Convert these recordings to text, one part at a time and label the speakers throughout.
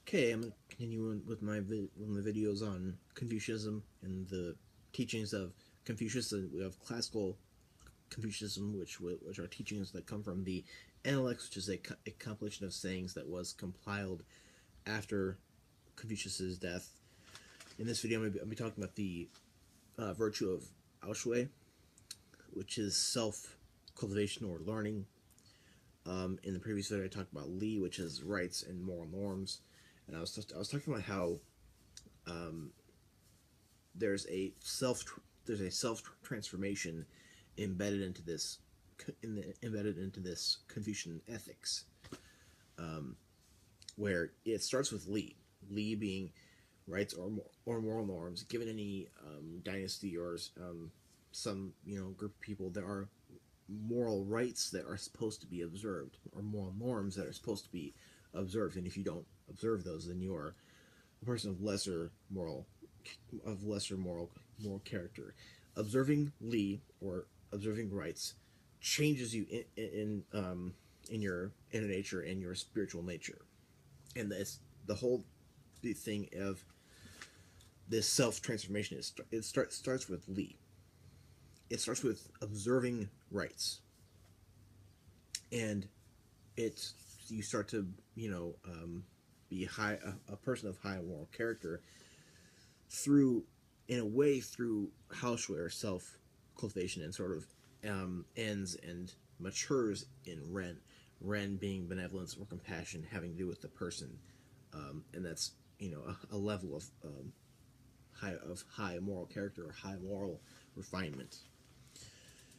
Speaker 1: Okay, I'm continuing with my videos on Confucianism and the teachings of Confucius. We have classical Confucianism, which are teachings that come from the Analects, which is a compilation of sayings that was compiled after Confucius's death. In this video, I'm going to be talking about the virtue of haoxue, which is self-cultivation or learning. In the previous video, I talked about li, which is rights and moral norms. And I was talking about how there's a self transformation embedded into this Confucian ethics, where it starts with li being rights or moral norms. Given any dynasty or some group of people, there are moral rights that are supposed to be observed, or moral norms that are supposed to be observed, and if you don't observe those, then you are a person of lesser moral character. Observing li, or observing rights, changes you in your inner nature and your spiritual nature, and the whole thing of this self transformation starts with li. It starts with observing rights, and you start to be a person of high moral character through haoxue, or self cultivation, and sort of ends and matures in ren being benevolence or compassion, having to do with the person, and that's a level of high moral character, or high moral refinement.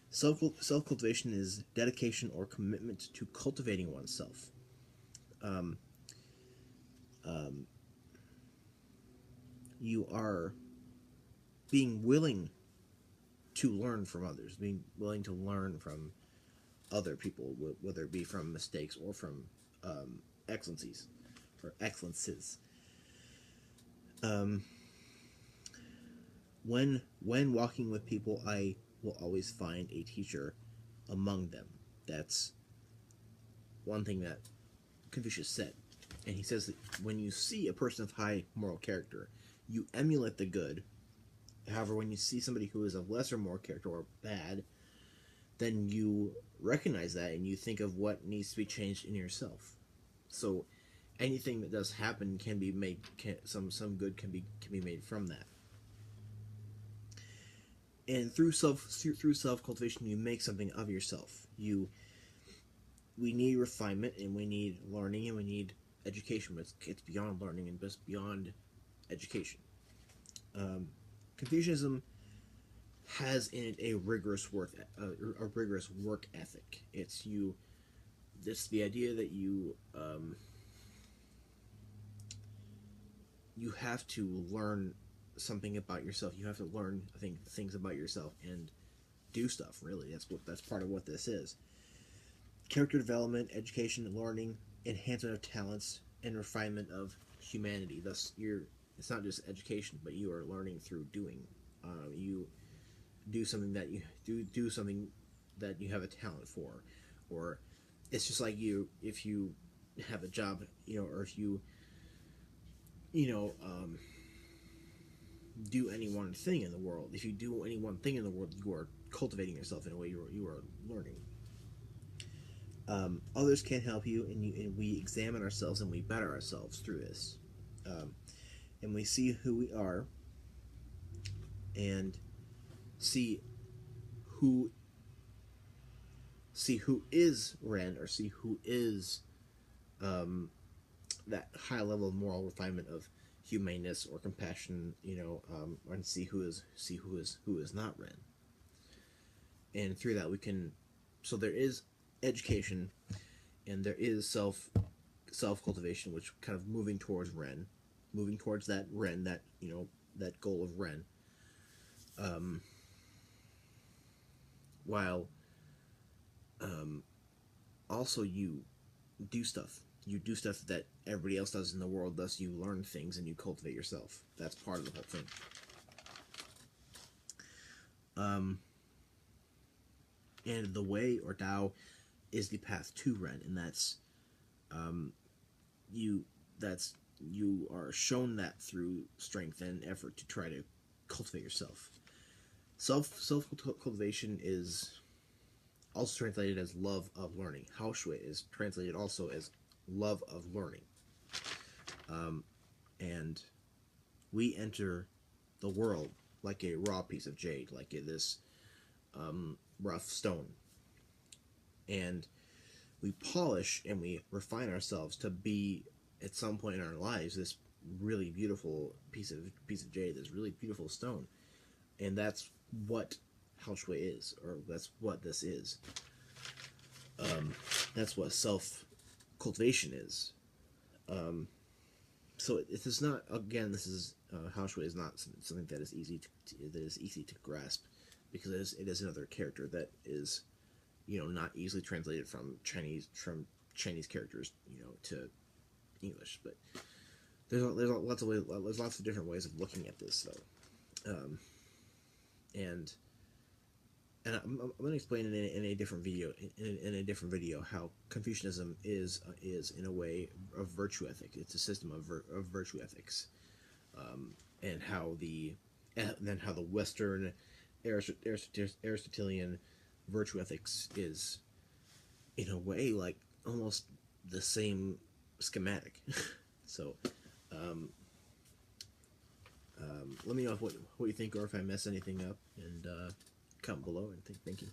Speaker 1: Self-cultivation is dedication or commitment to cultivating oneself. You are being willing to learn from others, being willing to learn from other people, whether it be from mistakes or from excellencies or excellences. When walking with people, I will always find a teacher among them. That's one thing that Confucius said. And he says that when you see a person of high moral character, you emulate the good. However, when you see somebody who is of lesser moral character or bad, then you recognize that and you think of what needs to be changed in yourself. So anything that does happen can be made, some good can be made from that. And through self cultivation, you make something of yourself. We need refinement, and we need learning, and we need education, but it's beyond learning and just beyond education. Confucianism has in it a rigorous work ethic. It's the idea that you have to learn something about yourself. You have to learn, I think, things about yourself and do stuff. Really, that's part of what this is. Character development, education, learning, enhancement of talents, and refinement of humanity. Thus, it's not just education, but you are learning through doing. You do something that you something that you have a talent for, or it's just like if you have a job, or if you do any one thing in the world. If you do any one thing in the world, you are cultivating yourself in a way. You are learning. Others can help you, and we examine ourselves and we better ourselves through this, and we see who we are, and see who is Ren, or see who is that high level of moral refinement of humaneness or compassion, and see who is not Ren. And through that we can, so there is education, and there is self cultivation, which kind of moving towards Ren, moving towards that Ren, that that goal of Ren, while also you do stuff that everybody else does in the world. Thus you learn things and you cultivate yourself. That's part of the whole thing. And the way, or Tao, is the path to Ren, and that's you are shown that through strength and effort to try to cultivate yourself. Self cultivation is also translated as love of learning. Haoxue is translated also as love of learning. And we enter the world like a raw piece of jade, like this rough stone. And we polish and we refine ourselves to be, at some point in our lives, this really beautiful piece of jade, this really beautiful stone. And that's what haoxue is, or that's what this is. That's what self-cultivation is. So it is not, again, this is, haoxue is not something that is easy to grasp, because it is another character that is, not easily translated from Chinese characters, to English. But there's lots of different ways of looking at this, though. And I'm going to explain in a different video how Confucianism is in a way a virtue ethic. It's a system of virtue ethics, and how the Western Aristotelian virtue ethics is, in a way, like almost the same schematic. So let me know what you think, or if I mess anything up, and comment below, and thank you.